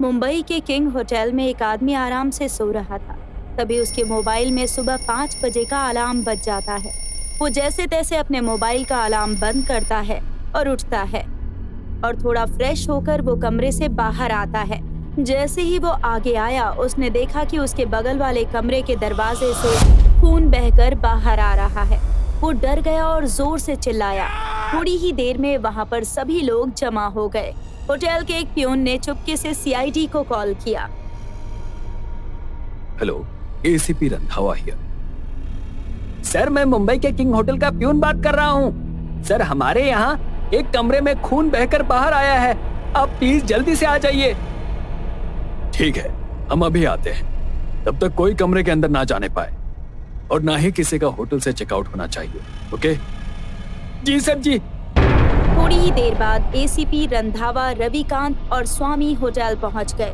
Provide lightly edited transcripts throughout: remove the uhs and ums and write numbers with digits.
मुंबई के king hotel में एक आदमी आराम से सो रहा था। तभी उसके मोबाइल में सुबह 5 बजे का अलार्म बज जाता है। वो जैसे तैसे अपने मोबाइल का अलार्म बंद करता है और उठता है और थोड़ा फ्रेश होकर वो कमरे से बाहर आता है। जैसे ही वो आगे आया, उसने देखा कि उसके बगल वाले कमरे के दरवाजे से खून बहकर बाहर आ रहा है। वो डर गया और जोर से चिल्लाया। थोड़ी ही देर में वहां पर सभी लोग जमा हो गए। होटल के एक पियून ने चुपके से सीआईडी को कॉल किया। Hello, ACP Randhawa here. Sir, मैं मुंबई के किंग होटल का पियून बात कर रहा हूँ। सर, हमारे यहाँ एक कमरे में खून बहकर बाहर आया है। आप प्लीज जल्दी से आ जाइए। ठीक है, हम अभी आते हैं। तब तक कोई कमरे के अंदर ना जाने पाए और ना ही किसी का होटल से चेकआउट होना चाहिए। ओके? जी सर जी। थोड़ी ही देर बाद एसीपी रंधावा, रविकांत और स्वामी होटल पहुंच गए।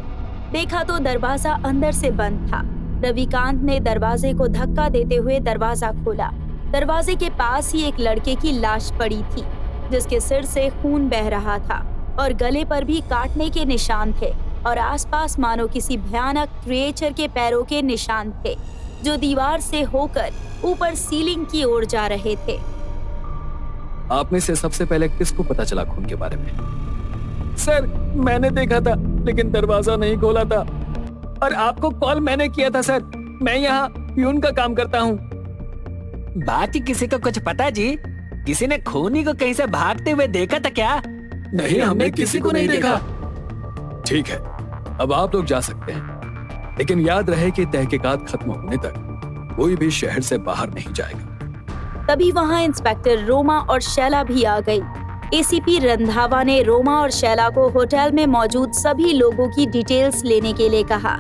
देखा तो दरवाजा अंदर से बंद था। रविकांत ने दरवाजे को धक्का देते हुए दरवाजा खोला। दरवाजे के पास ही एक लड़के की लाश पड़ी थी, जिसके सिर से खून बह रहा था और गले पर भी काटने के निशान थे और आसपास मानो किसी भयानक क्रिएचर के पैरों के निशान थे, जो दीवार से होकर ऊपर सीलिंग की ओर जा रहे थे। आप में से सबसे पहले किसको पता चला खून के बारे में? सर, मैंने देखा था, लेकिन दरवाजा नहीं खोला था और आपको कॉल मैंने किया था। सर, मैं यहाँ पियून का काम करता हूँ। बाकी किसी को कुछ पता जी? किसी ने खूनी को कहीं से भागते हुए देखा था क्या? नहीं, हमने किसी को नहीं देखा। ठीक है, अब आप लोग जा सकते हैं, लेकिन याद रहे कि तहकीकात खत्म होने तक कोई भी शहर से बाहर नहीं जाएगा। तभी वहाँ इंस्पेक्टर रोमा और शैला भी आ गई। एसीपी रंधावा ने रोमा और शैला को होटल में मौजूद सभी लोगों की डिटेल्स लेने के लिए कहा।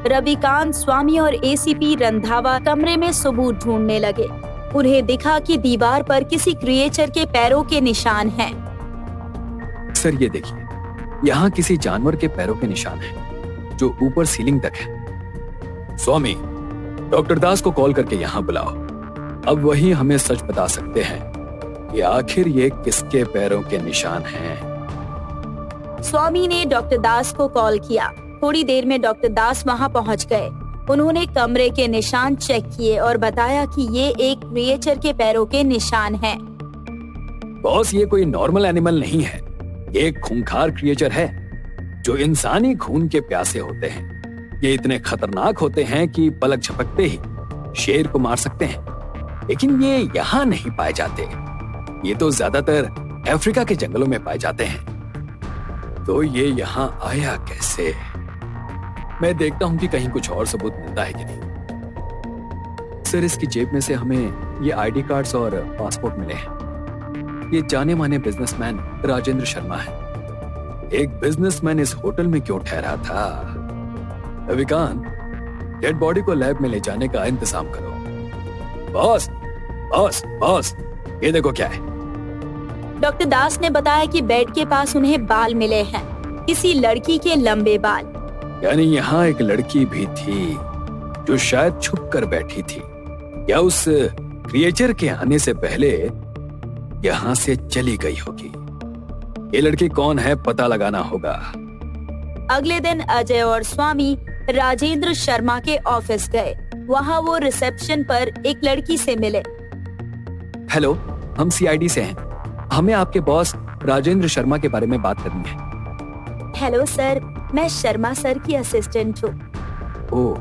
रविकांत, स्वामी और एसीपी रंधावा कमरे में सबूत ढूंढने लगे। उन्हें दिखा कि दीवार पर किसी क्रिएचर के पैरों के निशान हैं। सर, ये देखिए, यहाँ किसी जानवर के पैरों के निशान हैं, जो ऊपर सीलिंग तक है। स्वामी, डॉक्टर दास को कॉल करके यहाँ बुलाओ। अब वही हमें सच बता सकते हैं कि आखिर ये किसके पैरों के निशान हैं। स्वामी ने डॉक्टर दास को कॉल किया। थोड़ी देर में डॉक्टर दास वहां पहुंच गए। उन्होंने कमरे के निशान चेक किए और बताया कि ये एक क्रिएचर के पैरों के निशान हैं। बॉस, ये कोई नॉर्मल एनिमल नहीं है। ये एक खूंखार क्रिएचर है जो इंसानी खून के प्यासे होते हैं। ये इतने खतरनाक होते हैं कि पलक झपकते ही शेर को मार सकते हैं, लेकिन ये यहाँ नहीं पाए जाते। ये तो ज्यादातर अफ्रीका के जंगलों में पाए जाते हैं। तो ये यहाँ आया कैसे? मैं देखता हूँ कि कहीं कुछ और सबूत मिलता है कि नहीं। सर, इसकी जेब में से हमें ये आईडी कार्ड्स और पासपोर्ट मिले हैं। ये जाने माने बिजनेसमैन राजेंद्र शर्मा है। एक बिजनेसमैन इस होटल में क्यों ठहरा था? रविकांत, डेड बॉडी को लैब में ले जाने का इंतजाम करो। बॉस, बॉस, बॉस, ये देखो क्या है। डॉक्टर दास ने बताया कि बेड के पास उन्हें बाल मिले हैं, किसी लड़की के लंबे बाल। यानी यहाँ एक लड़की भी थी जो शायद छुप कर बैठी थी, या उस क्रिएचर के आने से पहले यहाँ से चली गई होगी। ये लड़की कौन है पता लगाना होगा। अगले दिन अजय और स्वामी राजेंद्र शर्मा के ऑफिस गए। वहाँ वो रिसेप्शन पर एक लड़की से मिले। हेलो, हम सीआईडी से हैं। हमें आपके बॉस राजेंद्र शर्मा के बारे में बात करनी है। हेलो सर, मैं शर्मा सर की असिस्टेंट हूँ। ओह,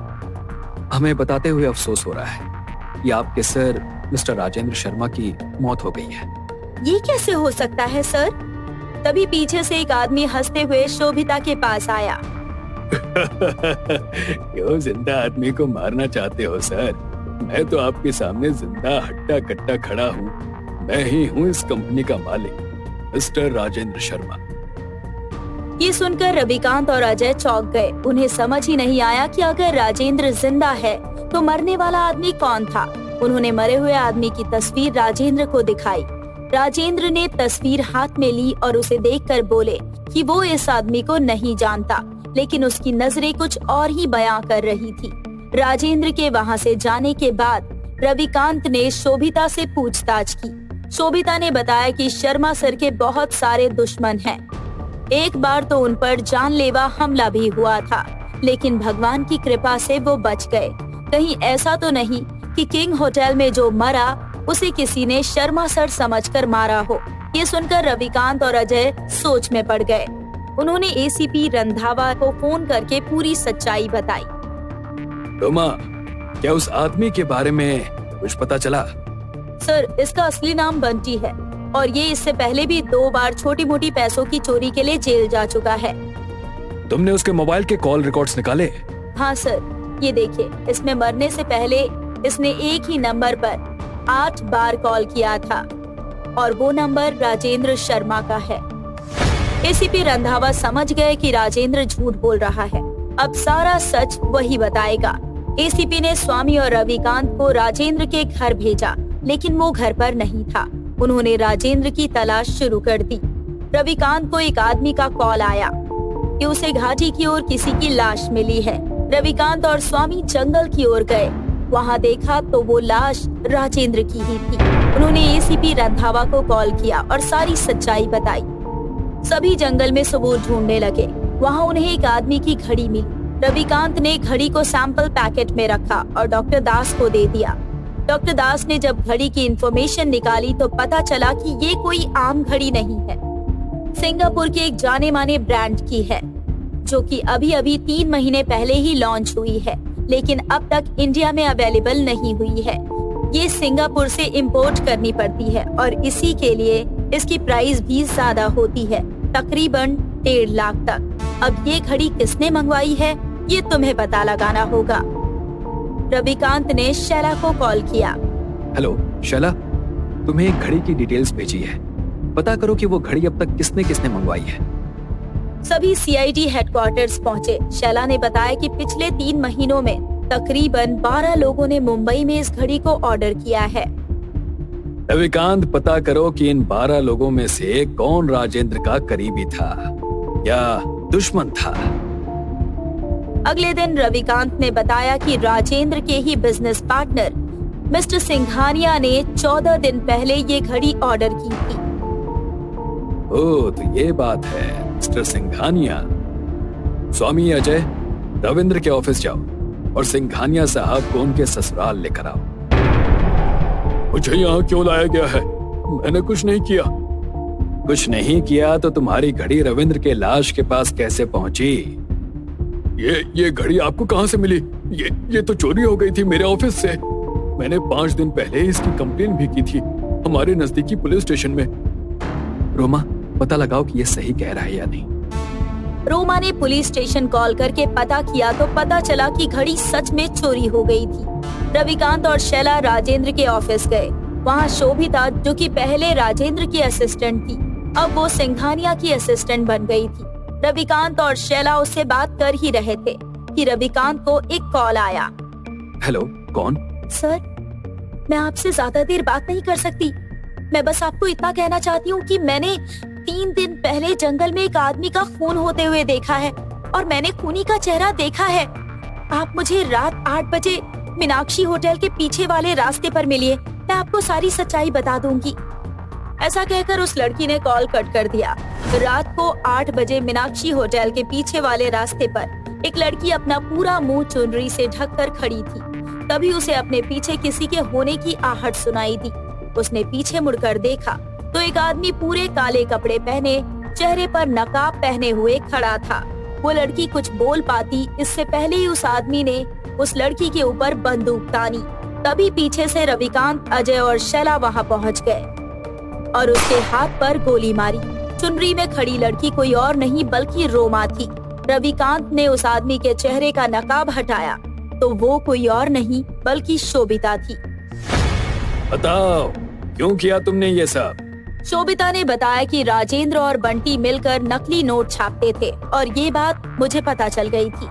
हमें बताते हुए अफसोस हो रहा है कि आपके सर मिस्टर राजेंद्र शर्मा की मौत हो गई है। ये कैसे हो सकता है सर? तभी पीछे से एक आदमी हंसते हुए शोभिता के पास आया। क्यों जिंदा आदमी को मारना चाहते हो सर? मैं तो आपके सामने जिंदा हट्टा कट्टा खड़ा हूँ। मैं ही हूँ इस कंपनी का मालिक, मिस्टर राजेंद्र शर्मा। ये सुनकर रविकांत और अजय चौंक गए। उन्हें समझ ही नहीं आया कि अगर राजेंद्र जिंदा है तो मरने वाला आदमी कौन था। उन्होंने मरे हुए आदमी की तस्वीर राजेंद्र को दिखाई। राजेंद्र ने तस्वीर हाथ में ली और उसे देखकर बोले कि वो इस आदमी को नहीं जानता, लेकिन उसकी नजरें कुछ और ही बयां कर रही थी। राजेंद्र के वहां से जाने के बाद रविकांत ने शोभिता से पूछताछ की। शोभिता ने बताया कि शर्मा सर के बहुत सारे दुश्मन हैं। एक बार तो उन पर जानलेवा हमला भी हुआ था, लेकिन भगवान की कृपा से वो बच गए। कहीं ऐसा तो नहीं कि किंग होटल में जो मरा उसे किसी ने शर्मा सर समझकर मारा हो। ये सुनकर रविकांत और अजय सोच में पड़ गए। उन्होंने एसीपी रंधावा को फोन करके पूरी सच्चाई बताई। रोमा, क्या उस आदमी के बारे में कुछ पता चला? सर, इसका असली नाम बंटी है और ये इससे पहले भी 2 बार छोटी मोटी पैसों की चोरी के लिए जेल जा चुका है। तुमने उसके मोबाइल के कॉल रिकॉर्ड्स निकाले? हाँ सर, ये देखिए, इसमें मरने से पहले इसने एक ही नंबर पर 8 बार कॉल किया था और वो नंबर राजेंद्र शर्मा का है। एसीपी रंधावा समझ गए कि राजेंद्र झूठ बोल रहा है। अब सारा सच वही बताएगा। एसीपी ने स्वामी और रविकांत को राजेंद्र के घर भेजा, लेकिन वो घर पर नहीं था। उन्होंने राजेंद्र की तलाश शुरू कर दी। रविकांत को एक आदमी का कॉल आया कि उसे घाटी की ओर किसी की लाश मिली है। रविकांत और स्वामी जंगल की ओर गए। वहाँ देखा तो वो लाश राजेंद्र की ही थी। उन्होंने एसीपी रंधावा को कॉल किया और सारी सच्चाई बताई। सभी जंगल में सबूत ढूंढने लगे। वहाँ उन्हें एक आदमी की घड़ी मिली। रविकांत ने घड़ी को सैंपल पैकेट में रखा और डॉक्टर दास को दे दिया। डॉक्टर दास ने जब घड़ी की इंफॉर्मेशन निकाली तो पता चला कि ये कोई आम घड़ी नहीं है, सिंगापुर के एक जाने माने ब्रांड की है, जो कि अभी 3 महीने पहले ही लॉन्च हुई है, लेकिन अब तक इंडिया में अवेलेबल नहीं हुई है। ये सिंगापुर से इंपोर्ट करनी पड़ती है और इसी के लिए इसकी प्राइस भी ज्यादा होती है, तकरीबन 1.5 लाख तक। अब ये घड़ी किसने मंगवाई है, ये तुम्हें पता लगाना होगा। रविकांत ने शैला को कॉल किया। हेलो शैला, तुम्हें एक घड़ी की डिटेल्स भेजी है। पता करो कि वो घड़ी अब तक किसने किसने मंगवाई है। सभी सीआईडी हेडक्वार्टर्स पहुंचे। शैला ने बताया कि पिछले 3 महीनों में तकरीबन 12 लोगों ने मुंबई में इस घड़ी को ऑर्डर किया है। रविकांत, पता करो कि इन 12 लोगों में से कौन राजेंद्र का करीबी था या दुश्मन था। अगले दिन रविकांत ने बताया कि राजेंद्र के ही बिजनेस पार्टनर मिस्टर सिंघानिया ने 14 दिन पहले ये घड़ी ऑर्डर की थी। ओह, तो ये बात है, मिस्टर सिंघानिया। स्वामी अजय, रविंद्र के ऑफिस जाओ और सिंघानिया साहब को उनके ससुराल लेकर आओ। मुझे यहाँ क्यों लाया गया है? मैंने कुछ नहीं किया। कुछ नहीं किया तो तुम्हारी घड़ी रविंद्र के लाश के पास कैसे पहुंची? ये घड़ी आपको कहाँ से मिली? ये तो चोरी हो गई थी मेरे ऑफिस से। मैंने 5 दिन पहले इसकी कंप्लेन भी की थी हमारे नजदीकी पुलिस स्टेशन में। रोमा, पता लगाओ कि ये सही कह रहा है या नहीं। रोमा ने पुलिस स्टेशन कॉल करके पता किया तो पता चला कि घड़ी सच में चोरी हो गई थी। रविकांत और शैला राजेंद्र के ऑफिस गए। वहाँ शोभिता, जो कि पहले राजेंद्र की असिस्टेंट थी, अब वो सिंघानिया की असिस्टेंट बन गई थी। रविकांत और शैला उससे बात कर ही रहे थे कि रविकांत को एक कॉल आया। हेलो, कौन? सर, मैं आपसे ज्यादा देर बात नहीं कर सकती। मैं बस आपको इतना कहना चाहती हूँ कि मैंने 3 दिन पहले जंगल में एक आदमी का खून होते हुए देखा है और मैंने खूनी का चेहरा देखा है। आप मुझे रात 8 बजे मीनाक्षी होटल के पीछे वाले रास्ते पर मिलिए, मैं आपको सारी सच्चाई बता दूंगी। ऐसा कहकर उस लड़की ने कॉल कट कर दिया। रात को 8 बजे मीनाक्षी होटल के पीछे वाले रास्ते पर एक लड़की अपना पूरा मुंह चुनरी से ढककर खड़ी थी। तभी उसे अपने पीछे किसी के होने की आहट सुनाई दी। उसने पीछे मुड़कर देखा तो एक आदमी पूरे काले कपड़े पहने, चेहरे पर नकाब पहने हुए खड़ा था। वो लड़की कुछ बोल पाती इससे पहले ही उस आदमी ने उस लड़की के ऊपर बंदूक तानी। तभी पीछे से रविकांत, अजय और शैला वहाँ पहुँच गए और उसके हाथ पर गोली मारी। चुनरी में खड़ी लड़की कोई और नहीं बल्कि रोमा थी। रविकांत ने उस आदमी के चेहरे का नकाब हटाया तो वो कोई और नहीं बल्कि शोभिता थी। बताओ, क्यों किया तुमने ये सब? शोभिता ने बताया कि राजेंद्र और बंटी मिलकर नकली नोट छापते थे और ये बात मुझे पता चल गई थी।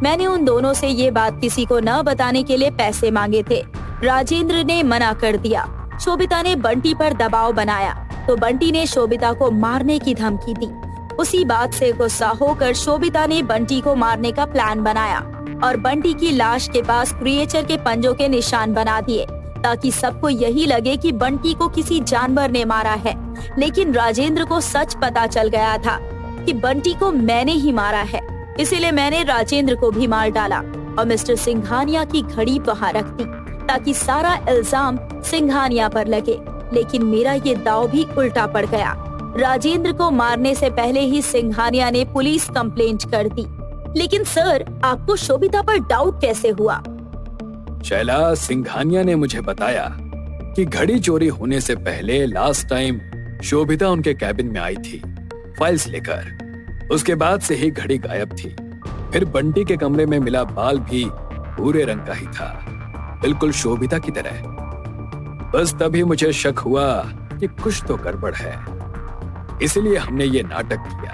मैंने उन दोनों से ये बात किसी को न बताने के लिए पैसे मांगे थे। राजेंद्र ने मना कर दिया। शोभिता ने बंटी पर दबाव बनाया तो बंटी ने शोभिता को मारने की धमकी दी। उसी बात से गुस्सा होकर शोभिता ने बंटी को मारने का प्लान बनाया और बंटी की लाश के पास क्रिएचर के पंजों के निशान बना दिए ताकि सबको यही लगे कि बंटी को किसी जानवर ने मारा है। लेकिन राजेंद्र को सच पता चल गया था। कि बंटी को मैंने ही मारा है, इसीलिए मैंने राजेंद्र को भी मार डाला और मिस्टर सिंघानिया की घड़ी वहां रख दी ताकि सारा इल्जाम सिंघानिया पर लगे। लेकिन मेरा ये दाव भी उल्टा पड़ गया। राजेंद्र को मारने से पहले ही सिंघानिया ने पुलिस कंप्लेंट कर दी। लेकिन सर, आपको शोभिता पर डाउट कैसे हुआ? शैला, सिंघानिया ने मुझे बताया कि घड़ी चोरी होने से पहले लास्ट टाइम शोभिता उनके कैबिन में आई थी फाइल्स लेकर। उसके बाद से ही घड़ी गायब थी। फिर बंटी के कमरे में मिला बाल भी भूरे रंग का ही था, बिल्कुल शोभिता की तरह। बस तभी मुझे शक हुआ कि कुछ तो गड़बड़ है, इसलिए हमने ये नाटक किया।